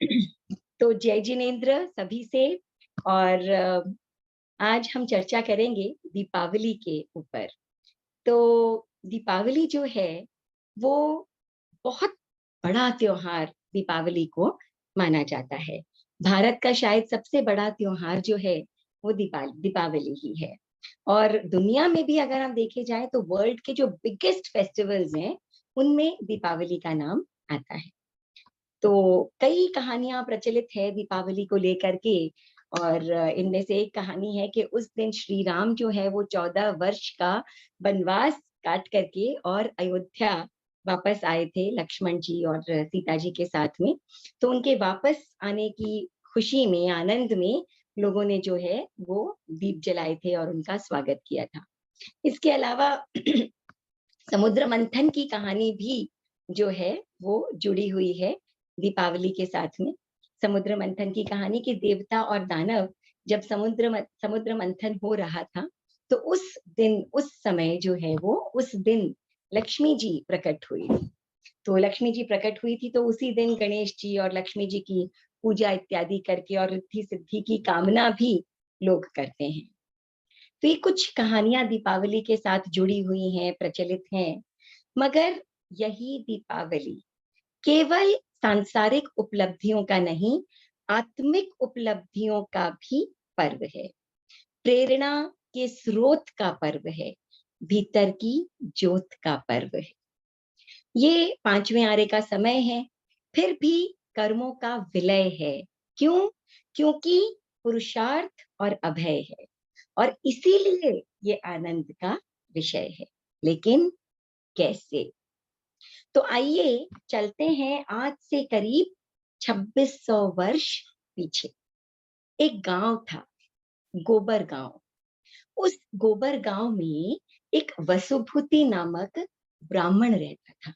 तो जय जिनेन्द्र सभी से। और आज हम चर्चा करेंगे दीपावली के ऊपर। तो दीपावली जो है वो बहुत बड़ा त्योहार दीपावली को माना जाता है। भारत का शायद सबसे बड़ा त्योहार जो है वो दीपावली ही है। और दुनिया में भी अगर हम देखे जाए तो वर्ल्ड के जो बिगेस्ट फेस्टिवल्स हैं उनमें दीपावली का नाम आता है। तो कई कहानियां प्रचलित है दीपावली को लेकर के। और इनमें से एक कहानी है कि उस दिन श्री राम जो है वो 14 वर्ष का वनवास काट करके और अयोध्या वापस आए थे, लक्ष्मण जी और सीता जी के साथ में। तो उनके वापस आने की खुशी में, आनंद में लोगों ने जो है वो दीप जलाए थे और उनका स्वागत किया था। इसके अलावा समुद्र मंथन की कहानी भी जो है वो जुड़ी हुई है दीपावली के साथ में। समुद्र मंथन की कहानी कि देवता और दानव जब समुद्र मंथन हो रहा था तो उस दिन, उस समय जो है वो उस दिन लक्ष्मी जी प्रकट हुई थी। तो लक्ष्मी जी प्रकट हुई थी तो उसी दिन गणेश जी और लक्ष्मी जी की पूजा इत्यादि करके और रिद्धि सिद्धि की कामना भी लोग करते हैं। तो ये कुछ कहानियां दीपावली के साथ जुड़ी हुई हैं, प्रचलित हैं। मगर यही दीपावली केवल सांसारिक उपलब्धियों का नहीं, आत्मिक उपलब्धियों का भी पर्व है। प्रेरणा के स्रोत का पर्व है, भीतर की ज्योत का पर्व है। ये पांचवें आरे का समय है, फिर भी कर्मों का विलय है। क्यों? क्योंकि पुरुषार्थ और अभय है और इसीलिए ये आनंद का विषय है। लेकिन कैसे? तो आइए चलते हैं आज से करीब 2600 वर्ष पीछे। एक गांव था, गोबर गांव। उस गोबर गांव में एक वसुभूति नामक ब्राह्मण रहता था।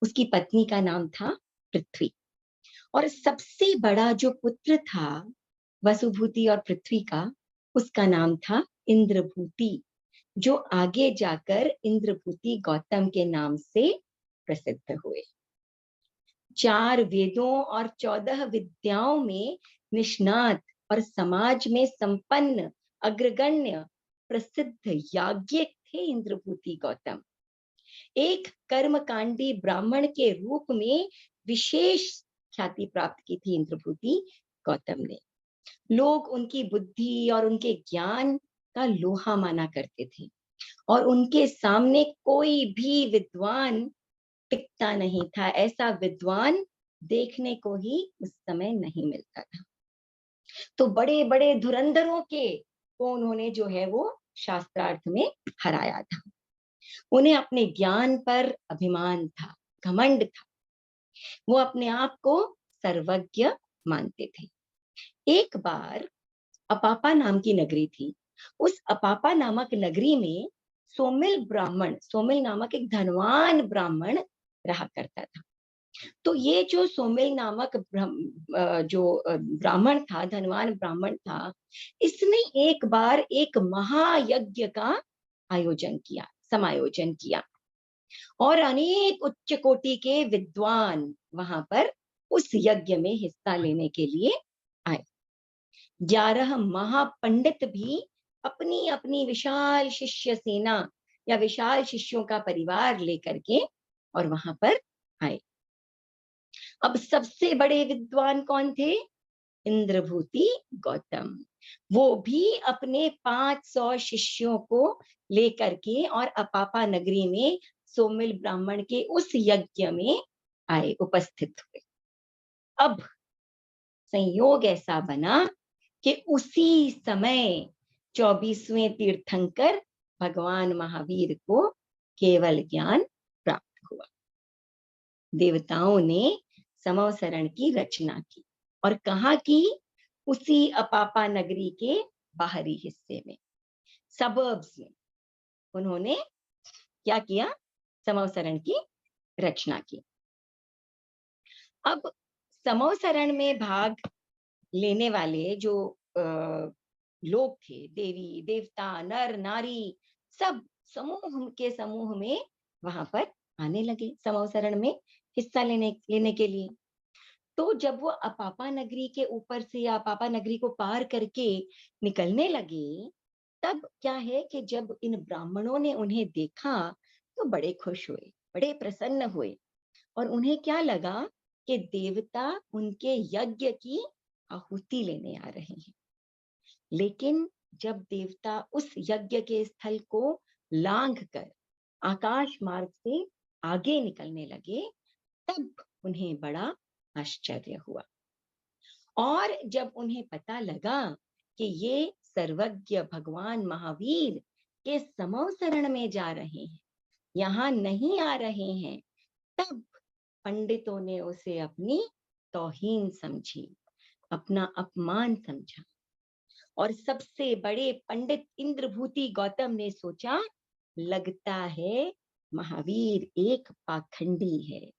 उसकी पत्नी का नाम था पृथ्वी। और सबसे बड़ा जो पुत्र था वसुभूति और पृथ्वी का, उसका नाम था इंद्रभूति, जो आगे जाकर इंद्रभूति गौतम के नाम से प्रसिद्ध हुए। 4 वेदों और 14 विद्याओं में निष्णात और समाज में संपन्न अग्रगण्य प्रसिद्ध याज्ञिक थे इंद्रभूति गौतम। एक कर्मकांडी ब्राह्मण के रूप में विशेष ख्याति प्राप्त की थी इंद्रभूति गौतम ने। लोग उनकी बुद्धि और उनके ज्ञान का लोहा माना करते थे और उनके सामने कोई भी विद्वान टिकता नहीं था। ऐसा विद्वान देखने को ही उस समय नहीं मिलता था। तो बड़े बड़े धुरंधरों को उन्होंने जो है वो शास्त्रार्थ में हराया था। उन्हें अपने ज्ञान पर अभिमान था, घमंड था। वो अपने आप को सर्वज्ञ मानते थे। एक बार अपापा नाम की नगरी थी। उस अपापा नामक नगरी में सोमिल नामक एक धनवान ब्राह्मण रहा करता था। तो ये जो सोमिल नामक ब्राह्मण था, धनवान ब्राह्मण था, इसने एक बार एक महायज्ञ का समायोजन किया और अनेक उच्च कोटि के विद्वान वहां पर उस यज्ञ में हिस्सा लेने के लिए आए। 11 महापंडित भी अपनी अपनी विशाल शिष्य सेना या विशाल शिष्यों का परिवार लेकर के और वहां पर आए। अब सबसे बड़े विद्वान कौन थे? इंद्रभूति गौतम। वो भी अपने 500 शिष्यों को लेकर के और अपापा नगरी में सोमिल ब्राह्मण के उस यज्ञ में आए, उपस्थित हुए। अब संयोग ऐसा बना कि उसी समय 24वें तीर्थंकर भगवान महावीर को केवल ज्ञान प्राप्त हुआ। देवताओं ने समवसरण की रचना की और कहाँ की? उसी अपापा नगरी के बाहरी हिस्से में, सबर्ब्स में उन्होंने क्या किया? समवसरण की रचना की। अब समवसरण में भाग लेने वाले जो लोग थे, देवी देवता, नर नारी, सब समूह के समूह में वहां पर आने लगे समवसरण में हिस्सा लेने के लिए। तो जब वो अपापा नगरी के ऊपर से या अपापा नगरी को पार करके निकलने लगे, तब क्या है कि जब इन ब्राह्मणों ने उन्हें देखा तो बड़े खुश हुए, बड़े प्रसन्न हुए, और उन्हें क्या लगा कि देवता उनके यज्ञ की आहुति लेने आ रहे हैं। लेकिन जब देवता उस यज्ञ के स्थल को लांघ कर आकाश मार्ग से आगे निकलने लगे, तब उन्हें बड़ा आश्चर्य हुआ। और जब उन्हें पता लगा कि ये सर्वज्ञ भगवान महावीर के समवसरण में जा रहे हैं, यहाँ नहीं आ रहे हैं, तब पंडितों ने उसे अपनी तौहीन समझी, अपना अपमान समझा। और सबसे बड़े पंडित इंद्रभूति गौतम ने सोचा, लगता है महावीर एक पाखंडी है,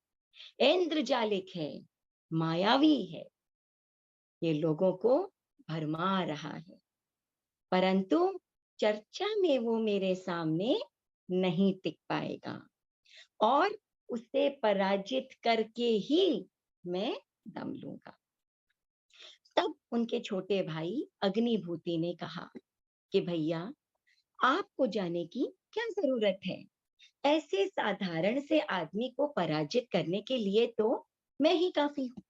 इंद्रजालिक है, मायावी है, ये लोगों को भरमा रहा है, परंतु चर्चा में वो मेरे सामने नहीं टिक पाएगा, और उसे पराजित करके ही मैं दम लूंगा। तब उनके छोटे भाई अग्निभूति ने कहा कि भैया, आपको जाने की क्या जरूरत है? ऐसे साधारण से आदमी को पराजित करने के लिए तो मैं ही काफी हूँ।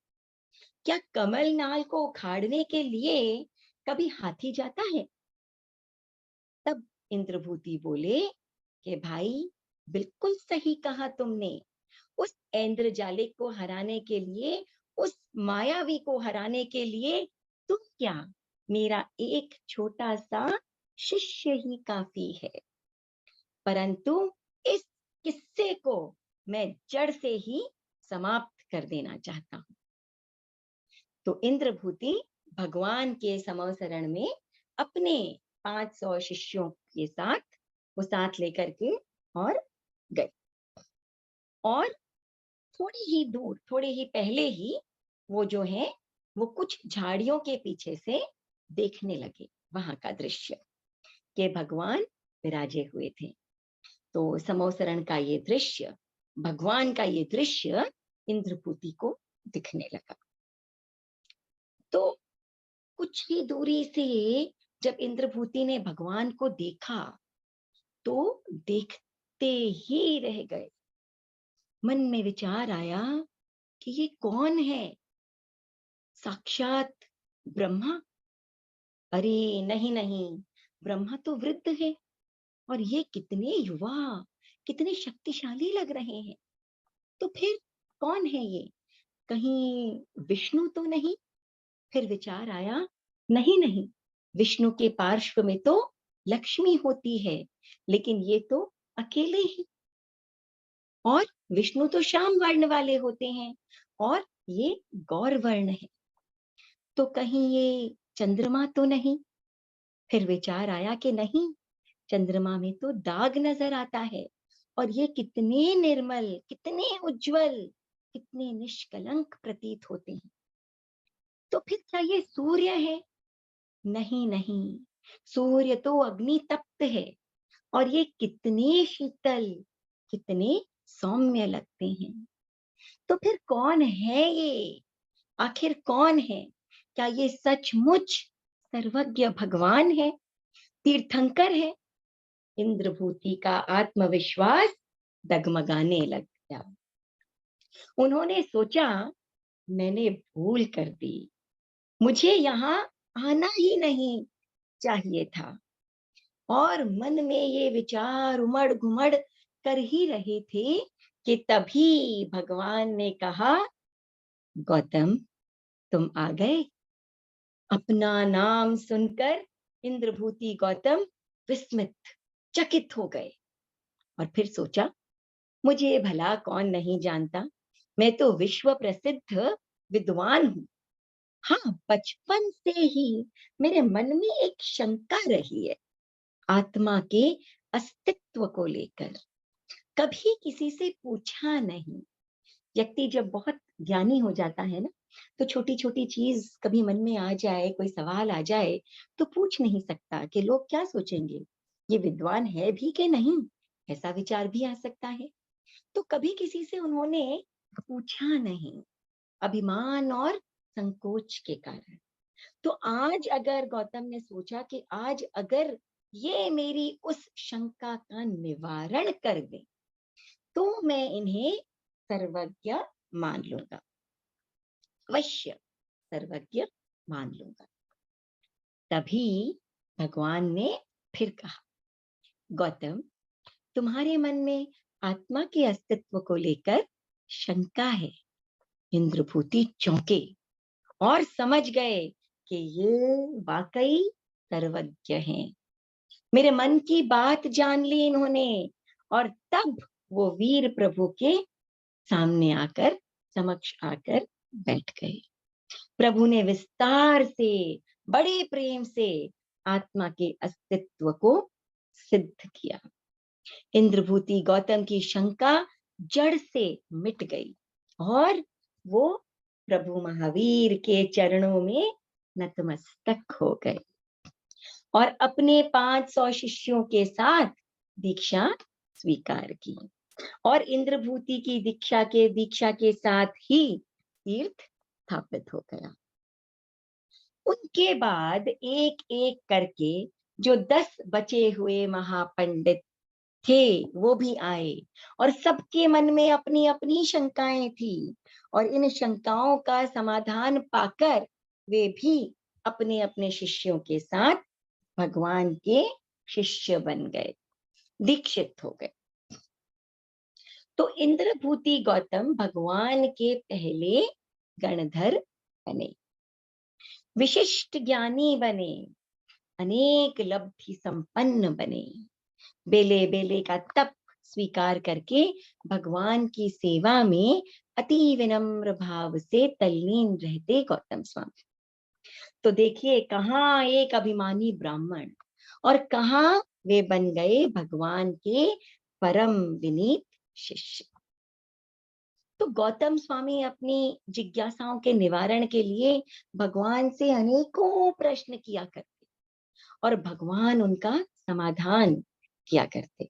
क्या कमल नाल को उखाड़ने के लिए कभी हाथी जाता है? तब इंद्रभूति बोले कि भाई, बिल्कुल सही कहा तुमने। उस ऐन्द्रजालिक को हराने के लिए, उस मायावी को हराने के लिए तुम क्या, मेरा एक छोटा सा शिष्य ही काफी है। परंतु इस किस्से को मैं जड़ से ही समाप्त कर देना चाहता हूं। तो इंद्रभूति भगवान के समवसरण में अपने 500 शिष्यों के साथ वो साथ लेकर के और गए, और थोड़ी ही दूर, थोड़े ही पहले ही वो जो है वो कुछ झाड़ियों के पीछे से देखने लगे वहां का दृश्य कि भगवान विराजे हुए थे। तो समवसरण का ये दृश्य, भगवान का ये दृश्य इंद्रभूति को दिखने लगा। तो कुछ ही दूरी से जब इंद्रभूति ने भगवान को देखा तो देखते ही रह गए। मन में विचार आया कि ये कौन है? साक्षात ब्रह्मा? अरे नहीं नहीं, ब्रह्मा तो वृद्ध है, और ये कितने युवा, कितने शक्तिशाली लग रहे हैं। तो फिर कौन है ये? कहीं विष्णु तो नहीं? फिर विचार आया, नहीं नहीं, विष्णु के पार्श्व में तो लक्ष्मी होती है, लेकिन ये तो अकेले ही, और विष्णु तो श्याम वर्ण वाले होते हैं, और ये गौर वर्ण है, तो कहीं ये चंद्रमा तो नहीं? फिर विचार आया कि नहीं, चंद्रमा में तो दाग नजर आता है, और ये कितने निर्मल, कितने उज्जवल, कितने निष्कलंक प्रतीत होते हैं। तो फिर क्या ये सूर्य है? नहीं नहीं, सूर्य तो अग्नि तप्त है, और ये कितने शीतल, कितने सौम्य लगते हैं। तो फिर कौन है ये? आखिर कौन है? क्या ये सचमुच सर्वज्ञ भगवान है, तीर्थंकर है? इंद्रभूति का आत्मविश्वास डगमगाने लग गया। उन्होंने सोचा, मैंने भूल कर दी, मुझे यहाँ आना ही नहीं चाहिए था। और मन में ये विचार उमड़ घुमड़ कर ही रहे थे कि तभी भगवान ने कहा, गौतम, तुम आ गए। अपना नाम सुनकर इंद्रभूति गौतम विस्मित, चकित हो गए, और फिर सोचा, मुझे भला कौन नहीं जानता, मैं तो विश्व प्रसिद्ध विद्वान हूँ। हाँ, बचपन से ही मेरे मन में एक शंका रही है, आत्मा के अस्तित्व को लेकर। कभी किसी से पूछा नहीं। व्यक्ति जब बहुत ज्ञानी हो जाता है ना, तो छोटी छोटी चीज कभी मन में आ जाए, कोई सवाल आ जाए, तो पूछ नहीं सकता कि लोग क्या सोचेंगे, ये विद्वान है भी कि नहीं, ऐसा विचार भी आ सकता है। तो कभी किसी से उन्होंने पूछा नहीं। अभिमान और संकोच के कारण। तो आज अगर गौतम ने सोचा कि आज अगर ये मेरी उस शंका का निवारण कर दे तो मैं इन्हें सर्वज्ञ मान लूंगा, अवश्य सर्वज्ञ मान लूंगा। तभी भगवान ने फिर कहा, गौतम, तुम्हारे मन में आत्मा के अस्तित्व को लेकर शंका है। इंद्रभूति चौंके और समझ गए कि ये वाकई सर्वज्ञ हैं। मेरे मन की बात जान ली इन्होंने, और तब वो वीर प्रभु के सामने आकर, समक्ष आकर बैठ गए। प्रभु ने विस्तार से, बड़े प्रेम से आत्मा के अस्तित्व को सिद्ध किया। इंद्रभूति गौतम की शंका जड़ से मिट गई और वो प्रभु महावीर के चरणों में नतमस्तक हो गए और अपने 500 शिष्यों के साथ दीक्षा स्वीकार की। और इंद्रभूति की दीक्षा के साथ ही तीर्थ स्थापित हो गया। उनके बाद एक एक करके जो 10 बचे हुए महापंडित थे वो भी आए और सबके मन में अपनी अपनी शंकाएं थी, और इन शंकाओं का समाधान पाकर वे भी अपने अपने शिष्यों के साथ भगवान के शिष्य बन गए, दीक्षित हो गए। तो इंद्रभूति गौतम भगवान के पहले गणधर बने, विशिष्ट ज्ञानी बने, अनेक लब्धि संपन्न बने, बेले बेले का तप स्वीकार करके भगवान की सेवा में अति विनम्र भाव से तल्लीन रहते गौतम स्वामी। तो देखिए, कहाँ एक अभिमानी ब्राह्मण और कहाँ वे बन गए भगवान के परम विनीत शिष्य। तो गौतम स्वामी अपनी जिज्ञासाओं के निवारण के लिए भगवान से अनेकों प्रश्न किया करते और भगवान उनका समाधान किया करते।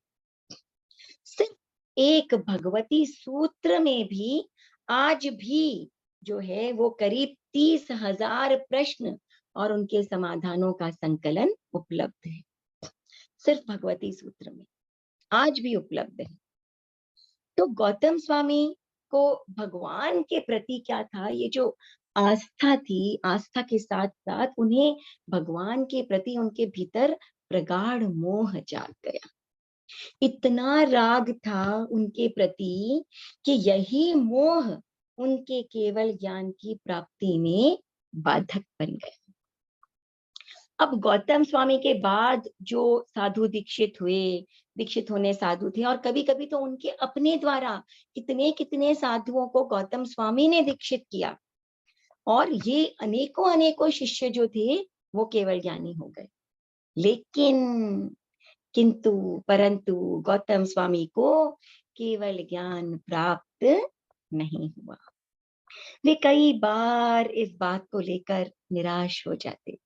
सिर्फ एक भगवती सूत्र में भी आज भी जो है वो करीब 30,000 प्रश्न और उनके समाधानों का संकलन उपलब्ध है। सिर्फ भगवती सूत्र में आज भी उपलब्ध है। तो गौतम स्वामी को भगवान के प्रति क्या था, ये जो आस्था थी, आस्था के साथ साथ उन्हें भगवान के प्रति उनके भीतर प्रगाढ़ मोह जाग गया। इतना राग था उनके प्रति कि यही मोह उनके केवल ज्ञान की प्राप्ति में बाधक बन गया। अब गौतम स्वामी के बाद जो साधु दीक्षित हुए, दीक्षित होने साधु थे, और कभी कभी तो उनके अपने द्वारा कितने कितने साधुओं को गौतम स्वामी ने दीक्षित किया, और ये अनेकों अनेकों शिष्य जो थे वो केवल ज्ञानी हो गए। लेकिन किंतु परंतु गौतम स्वामी को केवल ज्ञान प्राप्त नहीं हुआ। वे कई बार इस बात को लेकर निराश हो जाते।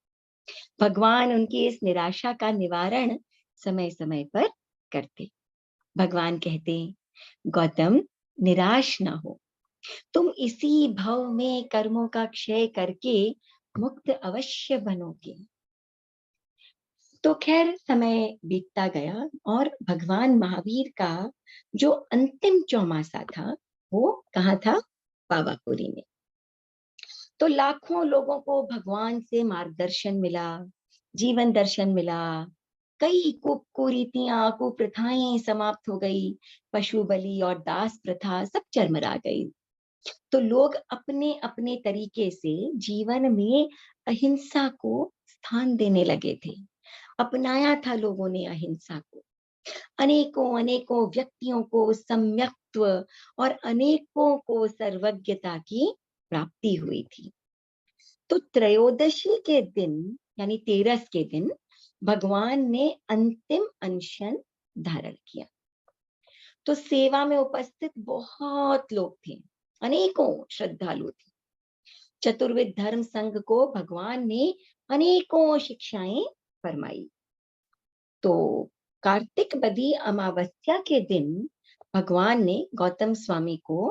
भगवान उनकी इस निराशा का निवारण समय समय पर करते। भगवान कहते, गौतम, निराश ना हो, तुम इसी भव में कर्मों का क्षय करके मुक्त अवश्य बनोगे। तो खैर समय बीतता गया और भगवान महावीर का जो अंतिम चौमासा था वो कहाँ था? पावापुरी में। तो लाखों लोगों को भगवान से मार्गदर्शन मिला, जीवन दर्शन मिला, कई कुरीतियां, कुप्रथाएं समाप्त हो गई, पशु बलि और दास प्रथा सब चरमरा गई। तो लोग अपने अपने तरीके से जीवन में अहिंसा को स्थान देने लगे थे। अपनाया था लोगों ने अहिंसा को। अनेकों अनेकों व्यक्तियों को सम्यक्त्व और अनेकों को सर्वज्ञता की प्राप्ति हुई थी। तो त्रयोदशी के दिन यानी 13 के दिन भगवान ने अंतिम अनशन धारण किया। तो सेवा में उपस्थित बहुत लोग थे, अनेकों श्रद्धालु थे। चतुर्विध धर्म संघ को भगवान ने अनेकों शिक्षाएं फरमाई। तो कार्तिक बदी अमावस्या के दिन भगवान ने गौतम स्वामी को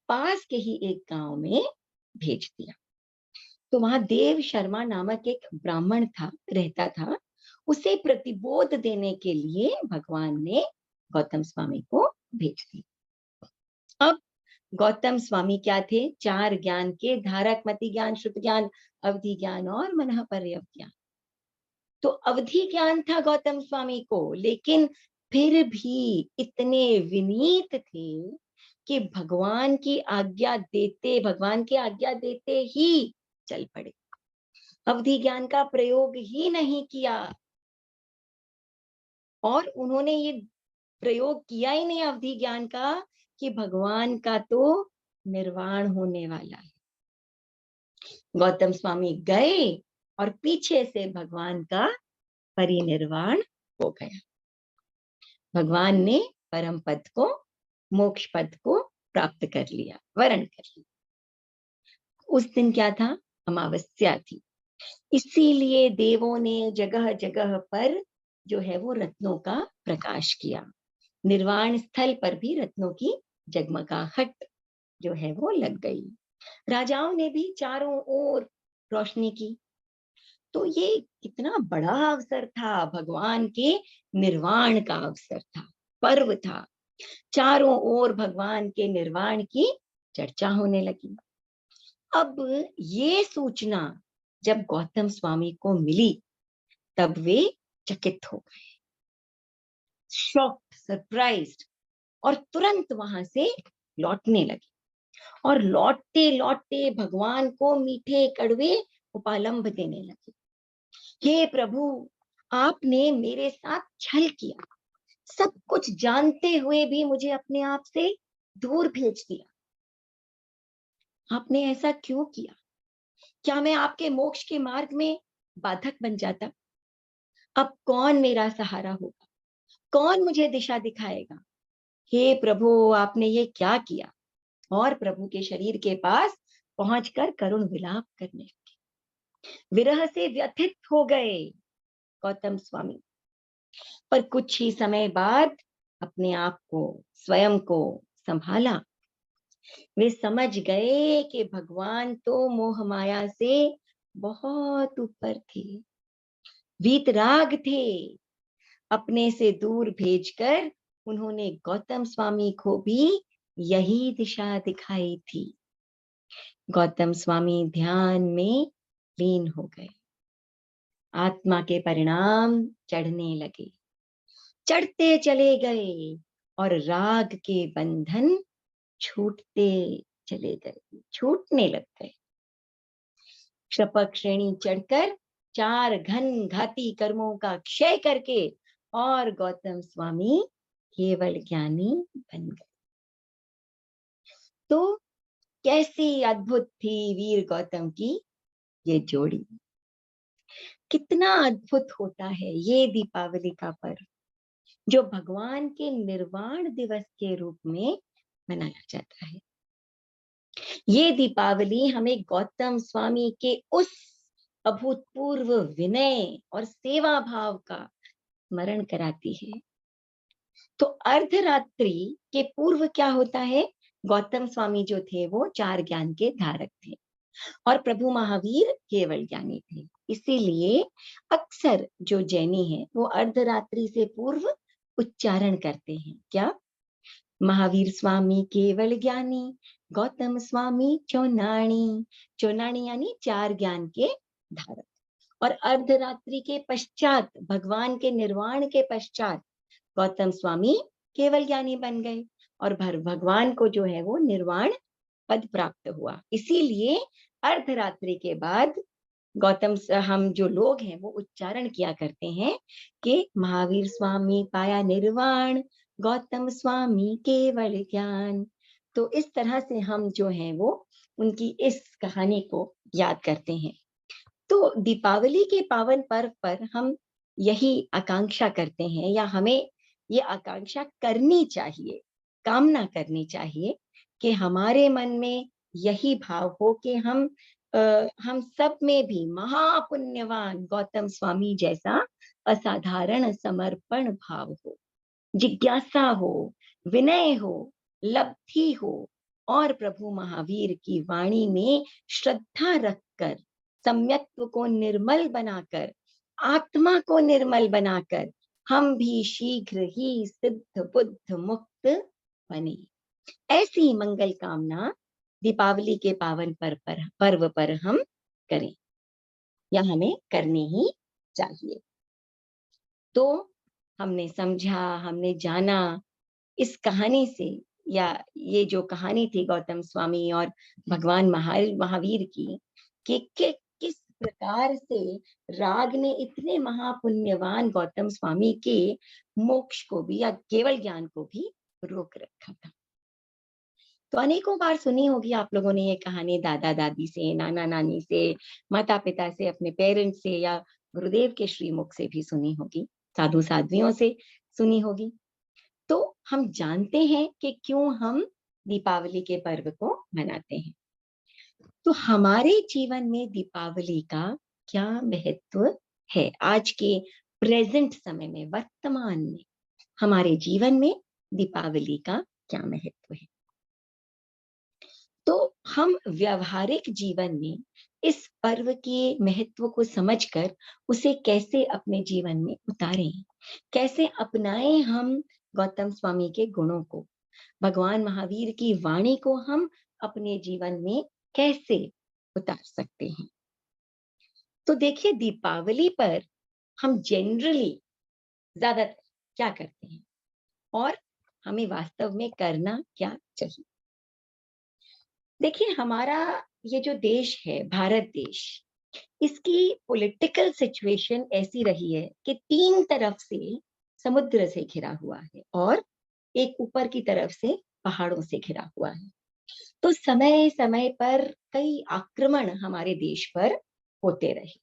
पास के ही एक गांव में भेज दिया। तो वहां देव शर्मा नामक एक ब्राह्मण था, रहता था। उसे प्रतिबोध देने के लिए भगवान ने गौतम स्वामी को भेज दिया। अब गौतम स्वामी क्या थे? चार ज्ञान के धारक, मति ज्ञान, श्रुत ज्ञान, अवधि ज्ञान और मनः पर्यव ज्ञान। तो अवधि ज्ञान था गौतम स्वामी को, लेकिन फिर भी इतने विनीत थे कि भगवान की आज्ञा देते ही चल पड़े। अवधि ज्ञान का प्रयोग ही नहीं किया, और उन्होंने ये प्रयोग किया ही नहीं अवधि ज्ञान का कि भगवान का तो निर्वाण होने वाला है। गौतम स्वामी गए और पीछे से भगवान का परिनिर्वाण हो गया। भगवान ने परम पद को, मोक्ष पद को प्राप्त कर लिया, वरण कर लिया। उस दिन क्या था? अमावस्या थी। इसीलिए देवों ने जगह जगह पर जो है वो रत्नों का प्रकाश किया। निर्वाण स्थल पर भी रत्नों की जगमगाहट जो है वो लग गई। राजाओं ने भी चारों ओर रोशनी की। तो ये कितना बड़ा अवसर था, भगवान के निर्वाण का अवसर था, पर्व था। चारों ओर भगवान के निर्वाण की चर्चा होने लगी। अब ये सूचना जब गौतम स्वामी को मिली, तब वे चकित हो गए, शॉक्ड, सरप्राइज्ड, और तुरंत वहां से लौटने लगे। और लौटते लौटते भगवान को मीठे कड़वे उपालंभ देने लगे। हे प्रभु, आपने मेरे साथ छल किया, सब कुछ जानते हुए भी मुझे अपने आप से दूर भेज दिया। आपने ऐसा क्यों किया? क्या मैं आपके मोक्ष के मार्ग में बाधक बन जाता? अब कौन मेरा सहारा होगा? कौन मुझे दिशा दिखाएगा? हे प्रभु, आपने ये क्या किया? और प्रभु के शरीर के पास पहुंचकर करुण विलाप करने लगे। विरह से व्यथित हो गए गौतम स्वामी। पर कुछ ही समय बाद अपने आप को, स्वयं को संभाला। वे समझ गए कि भगवान तो मोह माया से बहुत ऊपर थे, वीतराग थे। अपने से दूर भेजकर उन्होंने गौतम स्वामी को भी यही दिशा दिखाई थी। गौतम स्वामी ध्यान में लीन हो गए। आत्मा के परिणाम चढ़ने लगे, चढ़ते चले गए, और राग के बंधन छूटते चले गए, छूटने लग गए। शपथ श्रेणी चढ़कर 4 घन घाती कर्मों का क्षय करके और गौतम स्वामी केवल ज्ञानी बन गए। तो कैसी अद्भुत थी वीर गौतम की ये जोड़ी। कितना अद्भुत होता है ये दीपावली का पर्व, जो भगवान के निर्वाण दिवस के रूप में मनाया जाता है। ये दीपावली हमें गौतम स्वामी के उस अभूतपूर्व विनय और सेवा भाव का स्मरण कराती है। तो अर्धरात्रि के पूर्व क्या होता है? गौतम स्वामी जो थे वो 4 ज्ञान के धारक थे, और प्रभु महावीर केवल ज्ञानी थे। इसीलिए अक्सर जो जैनी है वो अर्धरात्रि से पूर्व उच्चारण करते हैं, क्या? महावीर स्वामी केवल ज्ञानी, गौतम स्वामी चौनाणी। चौनाणी यानी 4 ज्ञान के धारक। और अर्धरात्रि के पश्चात, भगवान के निर्वाण के पश्चात, गौतम स्वामी केवल ज्ञानी बन गए, और भगवान को जो है वो निर्वाण पद प्राप्त हुआ। इसीलिए अर्धरात्रि के बाद हम जो लोग हैं वो उच्चारण किया करते हैं कि महावीर स्वामी पाया निर्वाण, गौतम स्वामी केवल ज्ञान। तो इस तरह से हम जो है वो उनकी इस कहानी को याद करते हैं। तो दीपावली के पावन पर्व पर हम यही आकांक्षा करते हैं, या हमें ये आकांक्षा करनी चाहिए, कामना करनी चाहिए कि हमारे मन में यही भाव हो कि हम सब में भी महापुण्यवान गौतम स्वामी जैसा असाधारण समर्पण भाव हो, जिज्ञासा हो, विनय हो, लब्धि हो, और प्रभु महावीर की वाणी में श्रद्धा रखकर, सम्यक्त्व को निर्मल बनाकर, आत्मा को निर्मल बनाकर हम भी शीघ्र ही सिद्ध बुद्ध मुक्त बने। ऐसी मंगल कामना दीपावली के पावन पर्व पर हम करें, या हमें करनी ही चाहिए। तो हमने समझा, हमने जाना इस कहानी से, या ये जो कहानी थी गौतम स्वामी और भगवान महावीर की, कि किस प्रकार से राग ने इतने महापुण्यवान गौतम स्वामी के मोक्ष को भी या केवल ज्ञान को भी रोक रखा था। तो अनेकों बार सुनी होगी आप लोगों ने ये कहानी, दादा दादी से, नाना नानी से, माता पिता से, अपने पेरेंट्स से, या गुरुदेव के श्रीमुख से भी सुनी होगी, साधु साध्वियों से सुनी होगी। तो हम जानते हैं कि क्यों हम दीपावली के पर्व को मनाते हैं। तो हमारे जीवन में दीपावली का क्या महत्व है? आज के प्रेजेंट समय में, वर्तमान में हमारे जीवन में दीपावली का क्या महत्व है? तो हम व्यवहारिक जीवन में इस पर्व के महत्व को समझकर उसे कैसे अपने जीवन में उतारें, कैसे अपनाएं हम गौतम स्वामी के गुणों को, भगवान महावीर की वाणी को हम अपने जीवन में कैसे उतार सकते हैं। तो देखिए, दीपावली पर हम जनरली ज्यादातर क्या करते हैं और हमें वास्तव में करना क्या चाहिए। देखिए, हमारा ये जो देश है, भारत देश, इसकी पॉलिटिकल सिचुएशन ऐसी रही है कि 3 तरफ से समुद्र से घिरा हुआ है और एक ऊपर की तरफ से पहाड़ों से घिरा हुआ है। तो समय समय पर कई आक्रमण हमारे देश पर होते रहे,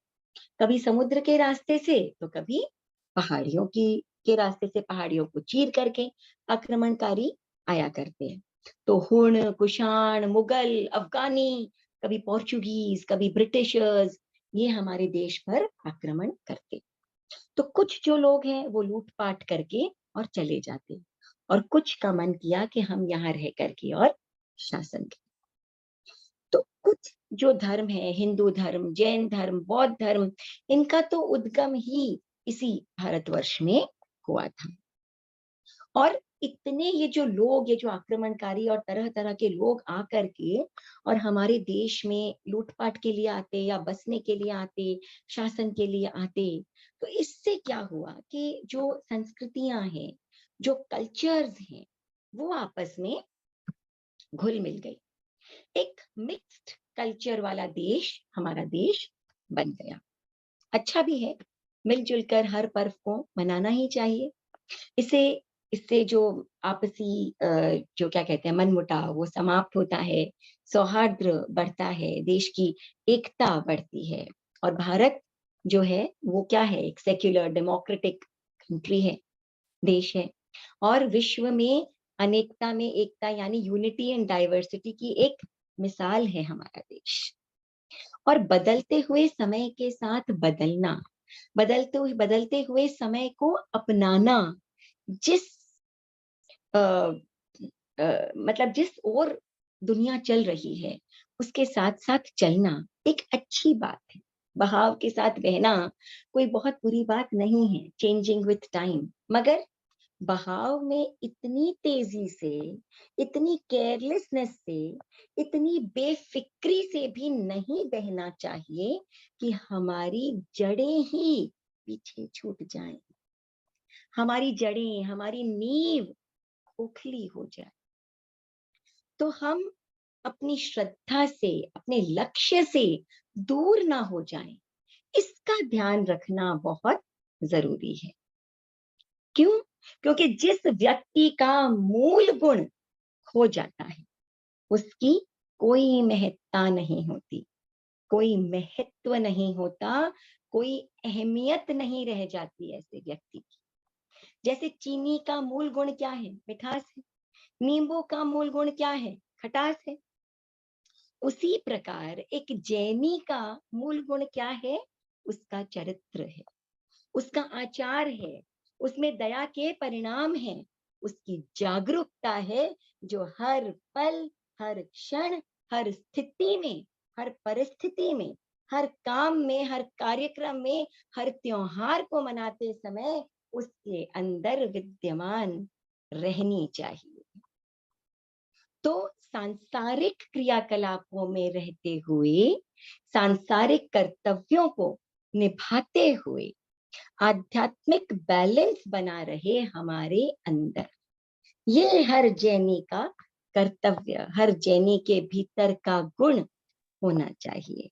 कभी समुद्र के रास्ते से तो कभी पहाड़ियों के रास्ते से, पहाड़ियों को चीर करके आक्रमणकारी आया करते हैं। तो हुण, कुषाण, मुगल, अफगानी, कभी पोर्चुगीज, कभी ब्रिटिशर्स, ये हमारे देश पर आक्रमण करते। तो कुछ जो लोग हैं वो लूटपाट करके और चले जाते, और कुछ का मन किया कि हम यहाँ रह करके और शासन करें। तो कुछ जो धर्म है, हिंदू धर्म, जैन धर्म, बौद्ध धर्म, इनका तो उद्गम ही इसी भारतवर्ष में हुआ था। और इतने ये जो लोग, ये जो आक्रमणकारी और तरह तरह के लोग आकर के और हमारे देश में लूटपाट के लिए आते, या बसने के लिए आते, शासन के लिए आते, तो इससे क्या हुआ कि जो संस्कृतियां हैं, जो कल्चर्स हैं, वो आपस में घुल मिल गई। एक मिक्स्ड कल्चर वाला देश हमारा देश बन गया। अच्छा भी है, मिलजुल कर हर पर्व को मनाना ही चाहिए। इससे इससे जो आपसी जो क्या कहते हैं, मनमुटाव, वो समाप्त होता है, सौहार्द बढ़ता है, देश की एकता बढ़ती है। और भारत जो है वो क्या है, एक सेक्युलर डेमोक्रेटिक कंट्री है, देश है, और विश्व में अनेकता में एकता, यानी यूनिटी एंड डाइवर्सिटी की एक मिसाल है हमारा देश। और बदलते हुए समय के साथ बदलना, बदलते हुए समय को अपनाना, जिस अ, मतलब जिस ओर दुनिया चल रही है उसके साथ साथ चलना एक अच्छी बात है। बहाव के साथ बहना कोई बहुत बुरी बात नहीं है, चेंजिंग विथ टाइम। मगर बहाव में इतनी तेजी से, इतनी केयरलेसनेस से, इतनी बेफिक्री से भी नहीं बहना चाहिए कि हमारी जड़ें ही पीछे छूट जाएं, हमारी जड़ें, हमारी नींव खोखली हो जाए। तो हम अपनी श्रद्धा से, अपने लक्ष्य से दूर ना हो जाएं, इसका ध्यान रखना बहुत जरूरी है। क्यों? क्योंकि जिस व्यक्ति का मूल गुण खो जाता है उसकी कोई महत्ता नहीं होती, कोई महत्व नहीं होता, कोई अहमियत नहीं रह जाती ऐसे व्यक्ति की। जैसे चीनी का मूल गुण क्या है? मिठास है। नींबू का मूल गुण क्या है? खटास है। उसी प्रकार एक जैनी का मूल गुण क्या है? उसका चरित्र है, उसका आचार है, उसमें दया के परिणाम है, उसकी जागरूकता है, जो हर पल हर क्षण, हर स्थिति में, हर परिस्थिति में, हर काम में, हर कार्यक्रम में, हर त्योहार को मनाते समय उसके अंदर विद्यमान रहनी चाहिए। तो सांसारिक क्रियाकलापों में रहते हुए, सांसारिक कर्तव्यों को निभाते हुए आध्यात्मिक बैलेंस बना रहे हमारे अंदर, ये हर जैनी का कर्तव्य, हर जैनी के भीतर का गुण होना चाहिए।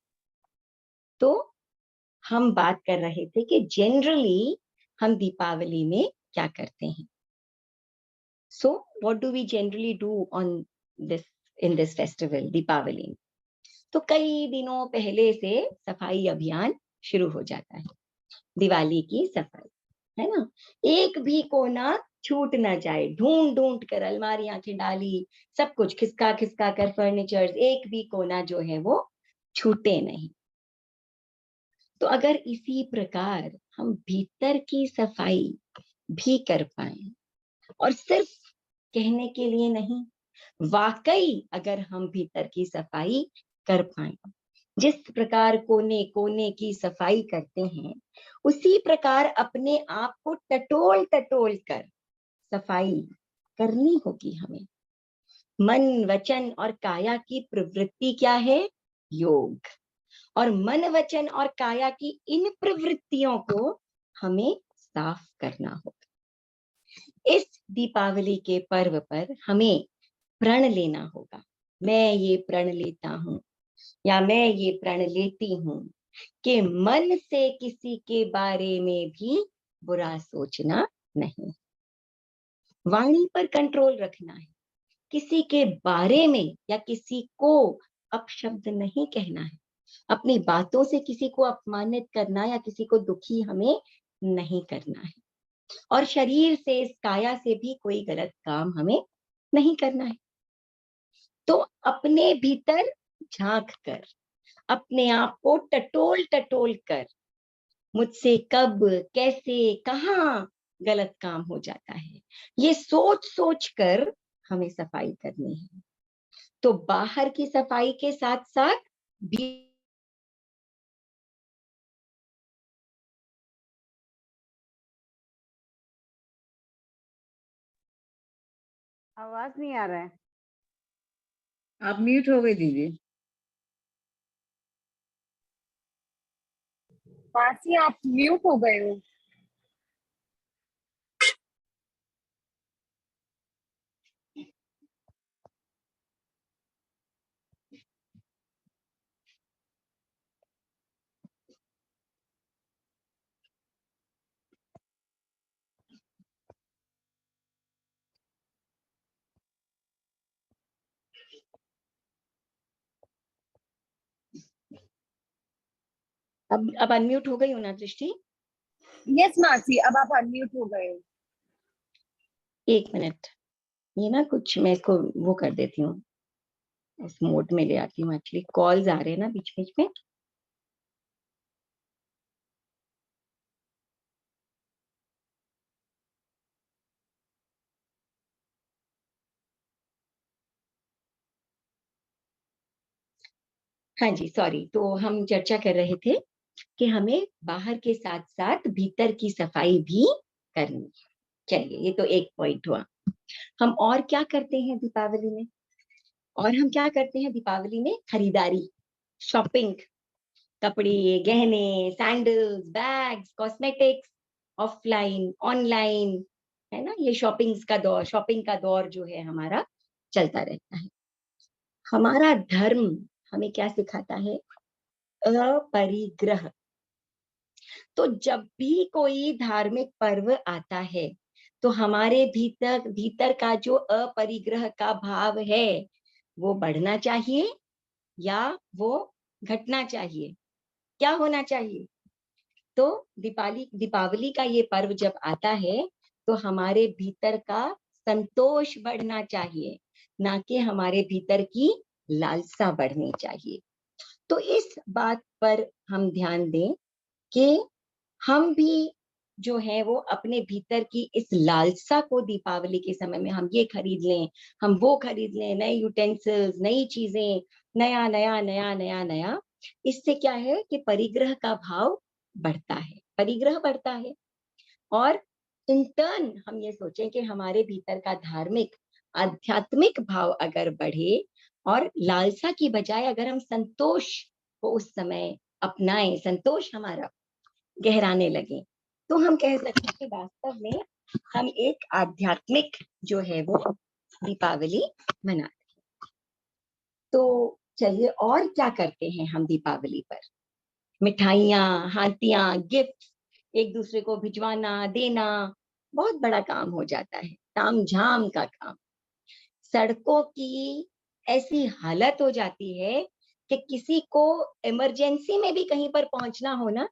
तो हम बात कर रहे थे कि जनरली हम दीपावली में क्या करते हैं। So what do we generally do on this in this festival Deepavali? तो कई दिनों पहले से सफाई अभियान शुरू हो जाता है, दिवाली की सफाई, है ना। एक भी कोना छूट ना जाए, ढूंढ ढूंढ कर अलमारियां खिंडाली, सब कुछ खिसका खिसका कर फर्नीचर, एक भी कोना जो है वो छूटे नहीं। तो अगर इसी प्रकार हम भीतर की सफाई भी कर पाए, और सिर्फ कहने के लिए नहीं, वाकई अगर हम भीतर की सफाई कर पाए, जिस प्रकार कोने कोने की सफाई करते हैं, उसी प्रकार अपने आप को टटोल टटोल कर सफाई करनी होगी हमें। मन, वचन और काया की प्रवृत्ति क्या है? योग। और मन, वचन और काया की इन प्रवृत्तियों को हमें साफ करना होगा। इस दीपावली के पर्व पर हमें प्रण लेना होगा। मैं ये प्रण लेता हूं, या मैं ये प्रण लेती हूं कि मन से किसी के बारे में भी बुरा सोचना नहीं। वाणी पर कंट्रोल रखना है, किसी के बारे में या किसी को अपशब्द नहीं कहना है, अपनी बातों से किसी को अपमानित करना या किसी को दुखी हमें नहीं करना है, और शरीर से, इस काया से भी कोई गलत काम हमें नहीं करना है। तो अपने भीतर झांक कर, अपने आप को टटोल टटोल कर, मुझसे कब, कैसे, कहाँ गलत काम हो जाता है, ये सोच सोच कर हमें सफाई करनी है। तो बाहर की सफाई के साथ साथ भी आवाज नहीं आ रहा है। आप म्यूट हो गई दीदी। मासी आप म्यूट हो गए हो। अब अनम्यूट हो गई हो ना दृष्टि? यस मासी, अब आप अनम्यूट हो गए हो। एक मिनट, ये ना कुछ मैं इसको वो कर देती हूँ, इस मोड में ले आती हूँ। एक्चुअली कॉल्स आ रहे हैं ना बीच बीच में। हाँ जी, सॉरी। तो हम चर्चा कर रहे थे कि हमें बाहर के साथ साथ भीतर की सफाई भी करनी है। चलिए, ये तो एक पॉइंट हुआ। हम और क्या करते हैं दीपावली में? और हम क्या करते हैं दीपावली में? खरीदारी, शॉपिंग, कपड़े, गहने, sandals, bags, cosmetics, offline, online, है ना। ये शॉपिंग का दौर जो है हमारा चलता रहता है। हमारा धर्म हमें क्या सिखाता है? अपरिग्रह। तो जब भी कोई धार्मिक पर्व आता है, तो हमारे भीतर भीतर का जो अपरिग्रह का भाव है, वो बढ़ना चाहिए या वो घटना चाहिए? क्या होना चाहिए? तो दीपावली का ये पर्व जब आता है, तो हमारे भीतर का संतोष बढ़ना चाहिए, ना कि हमारे भीतर की लालसा बढ़नी चाहिए। तो इस बात पर हम ध्यान दें कि हम भी जो है वो अपने भीतर की इस लालसा को दीपावली के समय में हम ये खरीद लें, हम वो खरीद लें, नए यूटेंसिल्स, नई चीजें, नया नया नया नया नया, इससे क्या है कि परिग्रह का भाव बढ़ता है, परिग्रह बढ़ता है। और इन टर्न हम ये सोचें कि हमारे भीतर का धार्मिक आध्यात्मिक भाव अगर बढ़े और लालसा की बजाय अगर हम संतोष को उस समय अपनाएं, संतोष हमारा गहराने लगे, तो हम कह सकते हैं कि वास्तव में हम एक आध्यात्मिक जो है वो दीपावली मनाते हैं। तो चलिए और क्या करते हैं हम दीपावली पर? मिठाइयाँ, हाथियाँ, गिफ्ट एक दूसरे को भिजवाना, देना बहुत बड़ा काम हो जाता है, तामझाम का काम। सड़कों की ऐसी हालत हो जाती है कि किसी को इमरजेंसी में भी कहीं पर पहुंचना हो ना,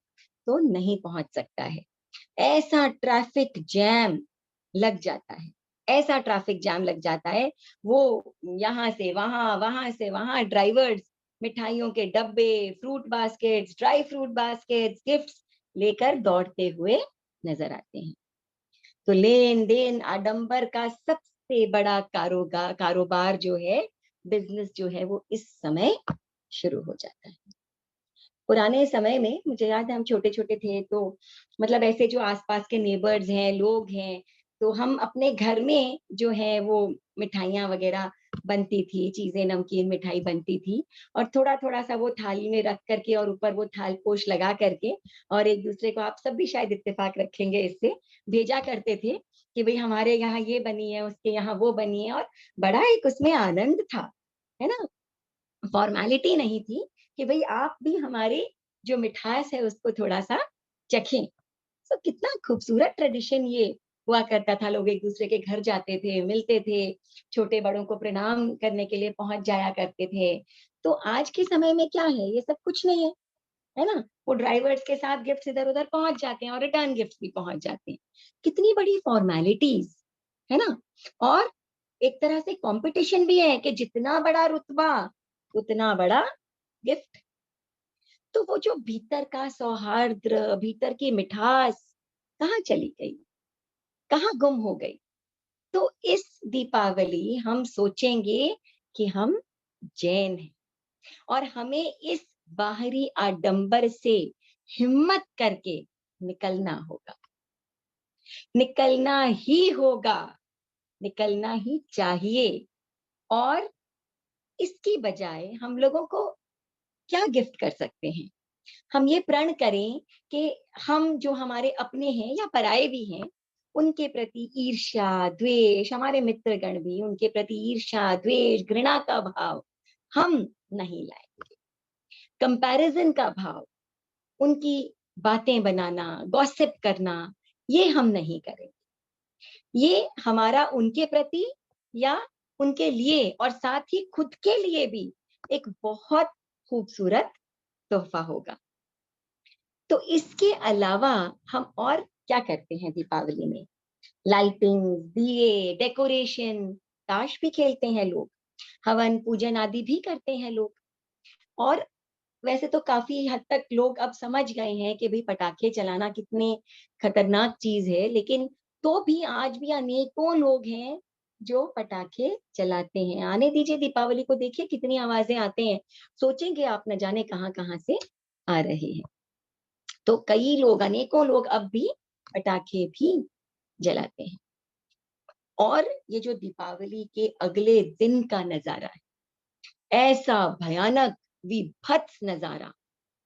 तो नहीं पहुंच सकता है। ऐसा ट्रैफिक जैम लग जाता है, ऐसा ट्रैफिक जैम लग जाता है। वो यहाँ से वहां, वहां से वहां ड्राइवर्स मिठाइयों के डब्बे, fruit baskets, dry fruit baskets, gifts लेकर दौड़ते हुए नजर आते हैं। तो लेन देन आडंबर का सबसे बड़ा कारोबार जो है, बिजनेस जो है वो इस समय शुरू हो जाता है। पुराने समय में मुझे याद है हम छोटे छोटे थे, तो मतलब ऐसे जो आसपास के नेबर्स हैं, लोग हैं, तो हम अपने घर में जो है वो मिठाइयाँ वगैरह बनती थी, चीजें, नमकीन मिठाई बनती थी, और थोड़ा थोड़ा सा वो थाली में रख करके और ऊपर वो थाल पोश लगा करके और एक दूसरे को, आप सब भी शायद इत्तेफाक रखेंगे इससे, भेजा करते थे कि भाई हमारे यहाँ ये बनी है, उसके यहाँ वो बनी है, और बड़ा एक उसमें आनंद था, है ना। फॉर्मेलिटी नहीं थी कि भाई आप भी हमारी जो मिठास है उसको थोड़ा सा चखें। तो कितना खूबसूरत ट्रेडिशन ये हुआ करता था। लोग एक दूसरे के घर जाते थे, मिलते थे, छोटे बड़ों को प्रणाम करने के लिए पहुंच जाया करते थे। तो आज के समय में क्या है, ये सब कुछ नहीं है, है ना। वो ड्राइवर्स के साथ गिफ्ट इधर उधर पहुंच जाते हैं और रिटर्न गिफ्ट भी पहुंच जाते हैं। कितनी बड़ी फॉर्मेलिटीज, है ना। और एक तरह से कंपटीशन भी है कि जितना बड़ा रुतबा उतना बड़ा गिफ्ट। तो वो जो भीतर का सौहार्द, भीतर की मिठास कहाँ चली गई, कहाँ गुम हो गई? तो इस दीपावली हम सोचेंगे कि हम जैन हैं और हमें इस बाहरी आडंबर से हिम्मत करके निकलना होगा, निकलना ही होगा, निकलना ही चाहिए। और इसकी बजाय हम लोगों को क्या गिफ्ट कर सकते हैं? हम ये प्रण करें कि हम जो हमारे अपने हैं या पराये भी हैं, उनके प्रति ईर्ष्या, द्वेष, हमारे मित्रगण भी, उनके प्रति ईर्ष्या, द्वेष, घृणा का भाव हम नहीं लाएंगे। कंपैरिजन का भाव, उनकी बातें बनाना, गॉसिप करना, ये हम नहीं करेंगे। ये हमारा उनके प्रति या उनके लिए और साथ ही खुद के लिए भी एक बहुत खूबसूरत तोहफा होगा। तो इसके अलावा हम और क्या करते हैं दीपावली में? लाइटिंग, दिए, डेकोरेशन, ताश भी खेलते हैं लोग, हवन पूजन आदि भी करते हैं लोग। और वैसे तो काफी हद तक लोग अब समझ गए हैं कि भाई पटाखे चलाना कितनी खतरनाक चीज है, लेकिन तो भी आज भी अनेकों लोग हैं जो पटाखे चलाते हैं। आने दीजिए दीपावली को, देखिए कितनी आवाजें आते हैं, सोचेंगे आप न जाने कहाँ कहाँ से आ रहे हैं। तो कई लोग, अनेकों लोग अब भी पटाखे भी जलाते हैं। और ये जो दीपावली के अगले दिन का नजारा है, ऐसा भयानक विभत्स नजारा,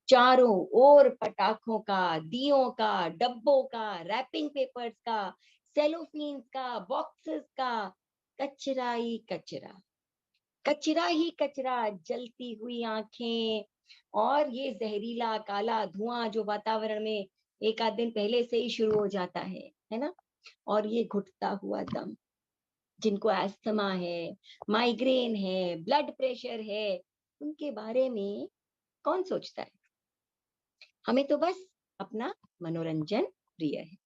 चारों ओर पटाखों का, दियों का, डब्बों का, रैपिंग पेपर्स का, सेलोफीन का, बॉक्सेस का, कचरा ही कचरा, कचरा ही कचरा, जलती हुई आंखें, और ये जहरीला काला धुआं जो वातावरण में एक आध दिन पहले से ही शुरू हो जाता है ना। और ये घुटता हुआ दम, जिनको अस्थमा है, माइग्रेन है, ब्लड प्रेशर है, उनके बारे में कौन सोचता है? हमें तो बस अपना मनोरंजन प्रिय है।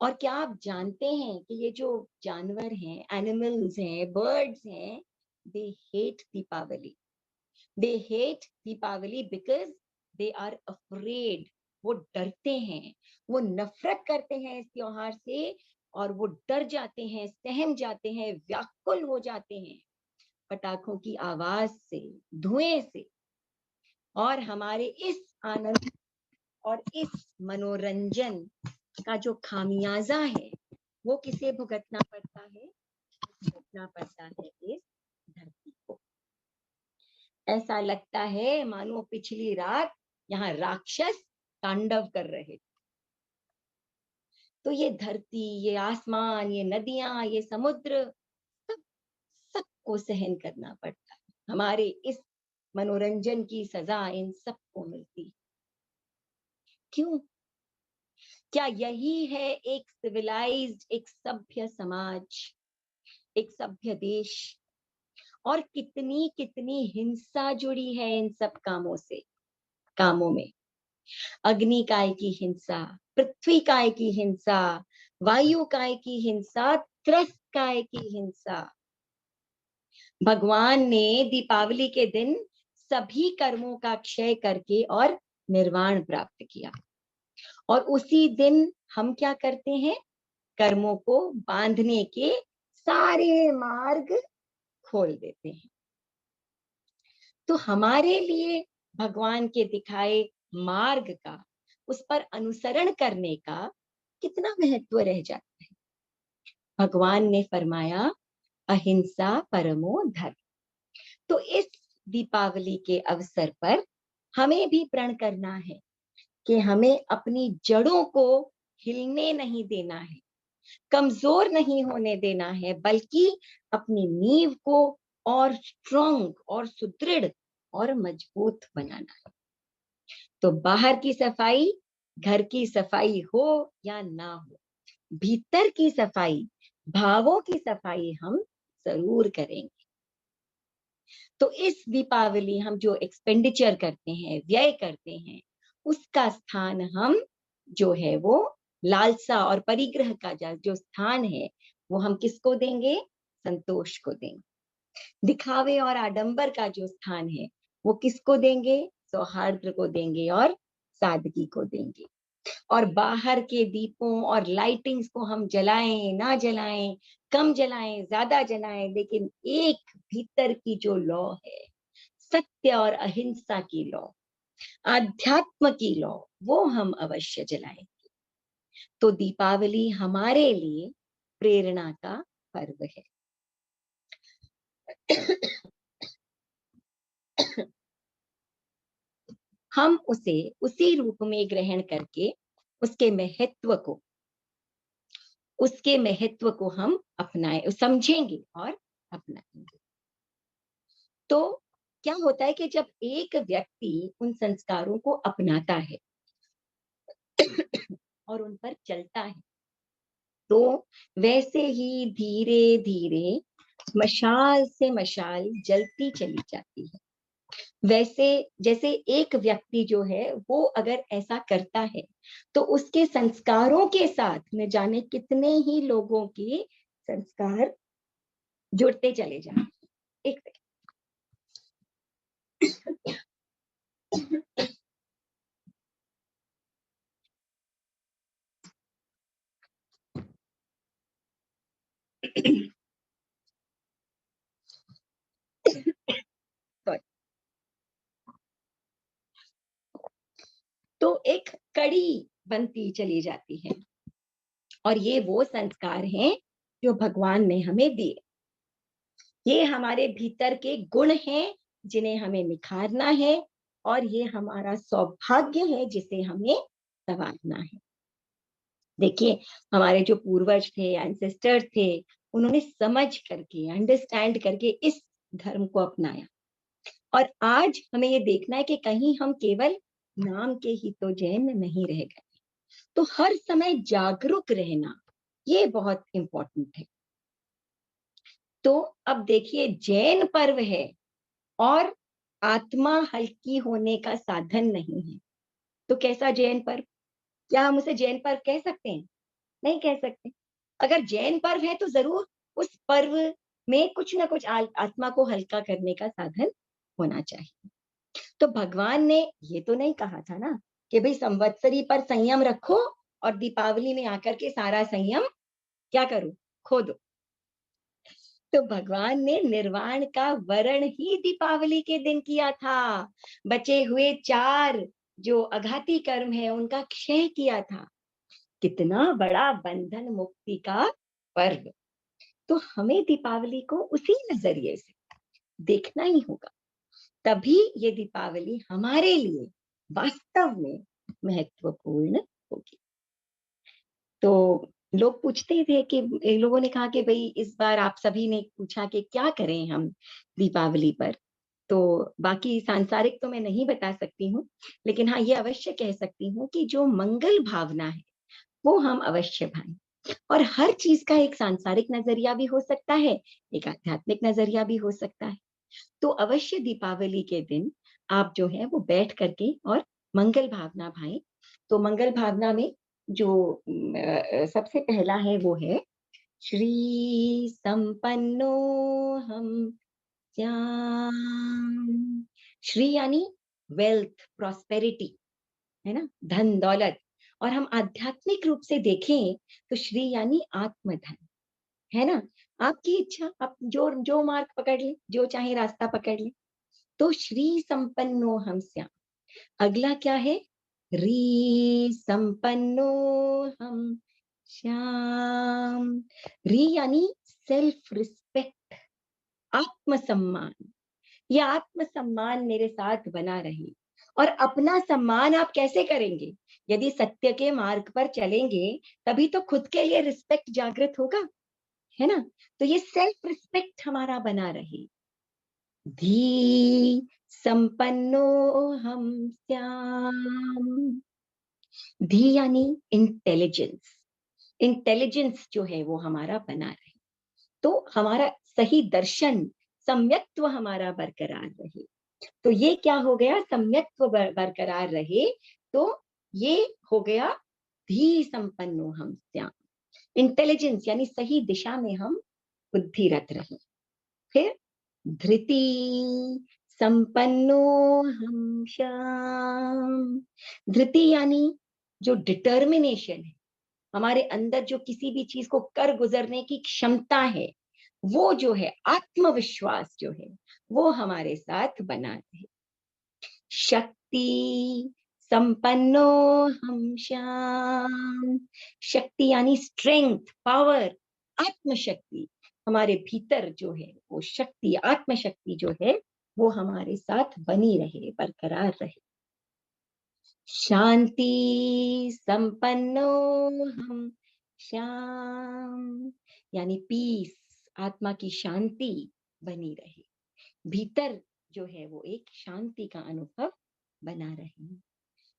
और क्या आप जानते हैं कि ये जो जानवर हैं, एनिमल्स हैं, बर्ड्स हैं, they hate Deepavali. They hate Deepavali because they are afraid वो डरते हैं, वो नफरत करते हैं इस त्योहार से, और वो डर जाते हैं, सहम जाते हैं, व्याकुल हो जाते हैं पटाखों की आवाज से, धुएं से। और हमारे इस आनंद और इस मनोरंजन का जो खामियाजा है, वो किसे भुगतना पड़ता है? भुगतना पड़ता है इस धरती को। ऐसा लगता है मानो पिछली रात यहाँ राक्षस तांडव कर रहे। तो ये धरती, ये आसमान, ये नदियां, ये समुद्र, सब सबको सहन करना पड़ता है। हमारे इस मनोरंजन की सजा इन सबको मिलती है। क्यों? क्या यही है एक सिविलाइज्ड, एक सभ्य समाज, एक सभ्य देश? और कितनी कितनी हिंसा जुड़ी है इन सब कामों में। अग्नि काय की हिंसा, पृथ्वी काय की हिंसा, वायु काय की हिंसा, त्रस्त काय की हिंसा। भगवान ने दीपावली के दिन सभी कर्मों का क्षय करके और निर्वाण प्राप्त किया। और उसी दिन हम क्या करते हैं? कर्मों को बांधने के सारे मार्ग खोल देते हैं। तो हमारे लिए भगवान के दिखाए मार्ग का, उस पर अनुसरण करने का कितना महत्व रह जाता है। भगवान ने फरमाया अहिंसा परमो धर्म। तो इस दीपावली के अवसर पर हमें भी प्रण करना है कि हमें अपनी जड़ों को हिलने नहीं देना है, कमजोर नहीं होने देना है, बल्कि अपनी नींव को और स्ट्रॉन्ग और सुदृढ़ और मजबूत बनाना है। तो बाहर की सफाई, घर की सफाई हो या ना हो, भीतर की सफाई, भावों की सफाई हम जरूर करेंगे। तो इस दीपावली हम जो एक्सपेंडिचर करते हैं, व्यय करते हैं, उसका स्थान हम जो है वो लालसा और परिग्रह का जो स्थान है, वो हम किसको देंगे? संतोष को देंगे। दिखावे और आडंबर का जो स्थान है, वो किसको देंगे? सौहार्द को देंगे और सादगी को देंगे। और बाहर के दीपों और लाइटिंग्स को हम जलाएं ना जलाएं, कम जलाएं ज्यादा जलाएं, लेकिन एक भीतर की जो लॉ है, सत्य और अहिंसा की लॉ, आध्यात्म की लॉ, वो हम अवश्य जलाएं। तो दीपावली हमारे लिए प्रेरणा का पर्व है। हम उसे उसी रूप में ग्रहण करके उसके महत्व को हम अपनाएं, समझेंगे और अपनाएंगे। तो क्या होता है कि जब एक व्यक्ति उन संस्कारों को अपनाता है और उन पर चलता है, तो वैसे ही धीरे धीरे मशाल से मशाल जलती चली जाती है। वैसे जैसे एक व्यक्ति जो है वो अगर ऐसा करता है, तो उसके संस्कारों के साथ न जाने कितने ही लोगों के संस्कार जुड़ते चले जाएं। एक Sorry. तो एक कड़ी बनती चली जाती है। और ये वो संस्कार हैं जो भगवान ने हमें दिए। ये हमारे भीतर के गुण हैं जिन्हें हमें निखारना है, और ये हमारा सौभाग्य है जिसे हमें संवारना है। देखिए, हमारे जो पूर्वज थे, एंसेस्टर्स थे, उन्होंने समझ करके, अंडरस्टैंड करके इस धर्म को अपनाया। और आज हमें ये देखना है कि कहीं हम केवल नाम के ही तो जैन नहीं रह गए। तो हर समय जागरूक रहना ये बहुत इंपॉर्टेंट है। तो अब देखिए, जैन पर्व है और आत्मा हल्की होने का साधन नहीं है, तो कैसा जैन पर्व? क्या हम उसे जैन पर्व कह सकते हैं? नहीं कह सकते। अगर जैन पर्व है तो जरूर उस पर्व में कुछ ना कुछ आत्मा को हल्का करने का साधन होना चाहिए। तो भगवान ने ये तो नहीं कहा था ना कि भाई संवत्सरी पर संयम रखो और दीपावली में आकर के सारा संयम क्या करो, खो दो। तो भगवान ने निर्वाण का वरण ही दीपावली के दिन किया था। बचे हुए 4 जो अघाती कर्म है उनका क्षय किया था। कितना बड़ा बंधन मुक्ति का पर्व। तो हमें दीपावली को उसी नजरिए से देखना ही होगा, तभी ये दीपावली हमारे लिए वास्तव में महत्वपूर्ण होगी। तो लोग पूछते थे कि लोगों ने कहा कि भाई इस बार आप सभी ने पूछा कि क्या करें हम दीपावली पर। तो बाकी सांसारिक तो मैं नहीं बता सकती हूँ, लेकिन हाँ ये अवश्य कह सकती हूँ कि जो मंगल भावना है वो हम अवश्य भाएं। और हर चीज का एक सांसारिक नजरिया भी हो सकता है, एक आध्यात्मिक नजरिया भी हो सकता है। तो अवश्य दीपावली के दिन आप जो है वो बैठ करके और मंगल भावना भाएं। तो मंगल भावना में जो सबसे पहला है वो है श्री संपन्नो हम श्याम। श्री यानी वेल्थ, प्रॉस्पेरिटी, है ना, धन दौलत। और हम आध्यात्मिक रूप से देखें तो श्री यानी आत्मधन, है ना। आपकी इच्छा, आप जो जो मार्ग पकड़ ले, जो चाहे रास्ता पकड़ ले। तो श्री संपन्नो हम श्याम। अगला क्या है, री संपन्नो हम श्याम। री यानी सेल्फ रिस्पेक्ट, आत्मसम्मान। ये आत्मसम्मान मेरे साथ बना रहे। और अपना सम्मान आप कैसे करेंगे, यदि सत्य के मार्ग पर चलेंगे तभी तो खुद के लिए रिस्पेक्ट जागृत होगा, है ना। तो ये सेल्फ रिस्पेक्ट हमारा बना रहे। धी संपन्नो हम श्याम। धी यानी इंटेलिजेंस। इंटेलिजेंस जो है वो हमारा बना रहे, तो हमारा सही दर्शन, सम्यक्त्व हमारा बरकरार रहे। तो ये क्या हो गया, सम्यक्त्व बरकरार रहे। तो ये हो गया धी संपन्नो हम श्याम। इंटेलिजेंस यानी सही दिशा में हम बुद्धिरत रहे। फिर धृति संपन्नो हम श्याम। धृति यानी जो डिटर्मिनेशन है, हमारे अंदर जो किसी भी चीज को कर गुजरने की क्षमता है, वो जो है आत्मविश्वास जो है वो हमारे साथ बना रहे। शक्ति संपन्नो हम श्याम। शक्ति यानी स्ट्रेंथ, पावर, आत्मशक्ति। हमारे भीतर जो है वो शक्ति, आत्मशक्ति जो है वो हमारे साथ बनी रहे, बरकरार रहे। शांति संपन्नो हम श्याम। यानी पीस, आत्मा की शांति बनी रहे, भीतर जो है वो एक शांति का अनुभव बना रहे।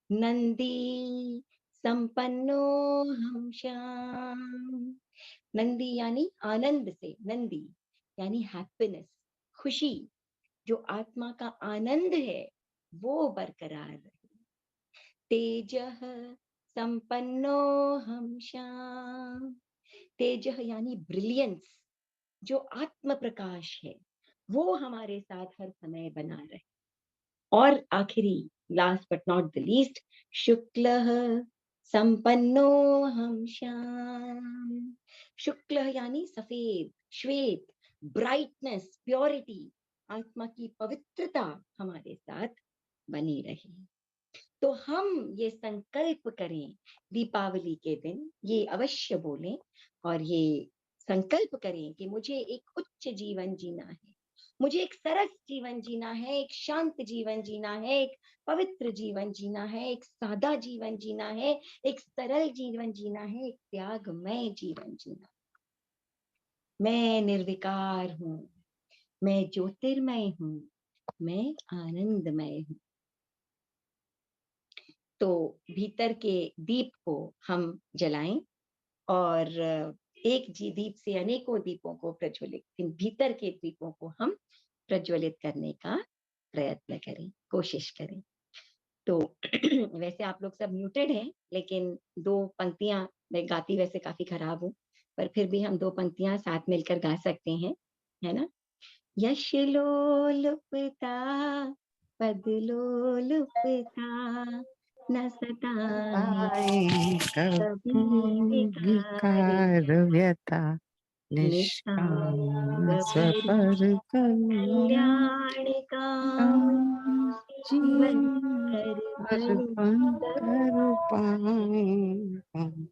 नंदी संपन्नो हम श्याम। नंदी यानी आनंद से, नंदी यानी हैप्पीनेस, खुशी, जो आत्मा का आनंद है वो बरकरार रहे। तेजः संपन्नो हम श्याम। तेजः यानी ब्रिलियंस, जो आत्म प्रकाश है वो हमारे साथ हर समय बना रहे। और आखिरी, last but not the least, शुक्लः संपन्नो हम श्याम। शुक्ल यानी सफेद, श्वेत, ब्राइटनेस, प्योरिटी, आत्मा की पवित्रता हमारे साथ बनी रहे। तो हम ये संकल्प करें दीपावली के दिन, ये अवश्य बोलें और ये संकल्प करें कि मुझे एक उच्च जीवन जीना है, मुझे एक सरस जीवन जीना है, एक शांत जीवन जीना है, एक पवित्र जीवन जीना है, एक सादा जीवन जीना है, एक सरल जीवन जीना है, एक त्यागमय जीवन जीना। मैं निर्विकार हूँ, मैं ज्योतिर्मय हूँ, मैं आनंदमय हूँ। तो भीतर के दीप को हम जलाएं और एक दीप से अनेकों दीपों को प्रज्वलित, भीतर के दीपों को हम प्रज्वलित करने का प्रयत्न करें, कोशिश करें। तो वैसे आप लोग सब म्यूटेड हैं, लेकिन 2 पंक्तियां मैं गाती वैसे काफी खराब हूँ, पर फिर भी हम 2 पंक्तियां साथ मिलकर गा सकते हैं, है ना। यश लोलुपता पद लोलुपता न सताए आए कभी कभी विकार विकार व्यथा निष्काम निष्काम स्वपर स्वपर कल्याण कल्याण काम जीवन अर्पण कर पाए हम।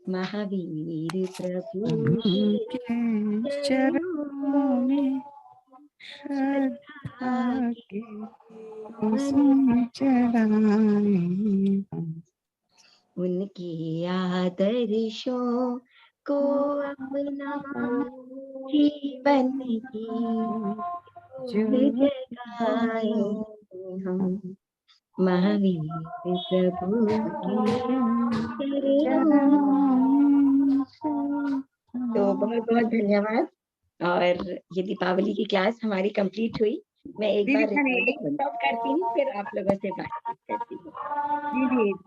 महावीर प्रभु प्रभु के के चरणों चरणों में में श्रद्धा श्रद्धा के के सुमन कुसुम चढ़ाए हम। उनके आदर्शों को अपना जीवन की जो जगाए हम महावीर प्रभु के चरणों चरणों तो में बहुत बहुत धन्यवाद। और ये दीपावली की क्लास हमारी कंप्लीट हुई। मैं एक दीदी बार मैंने रिकॉर्डिंग एक स्टॉप करती हूँ, फिर आप लोगों से बातचीत करती हूँ। दीदी एक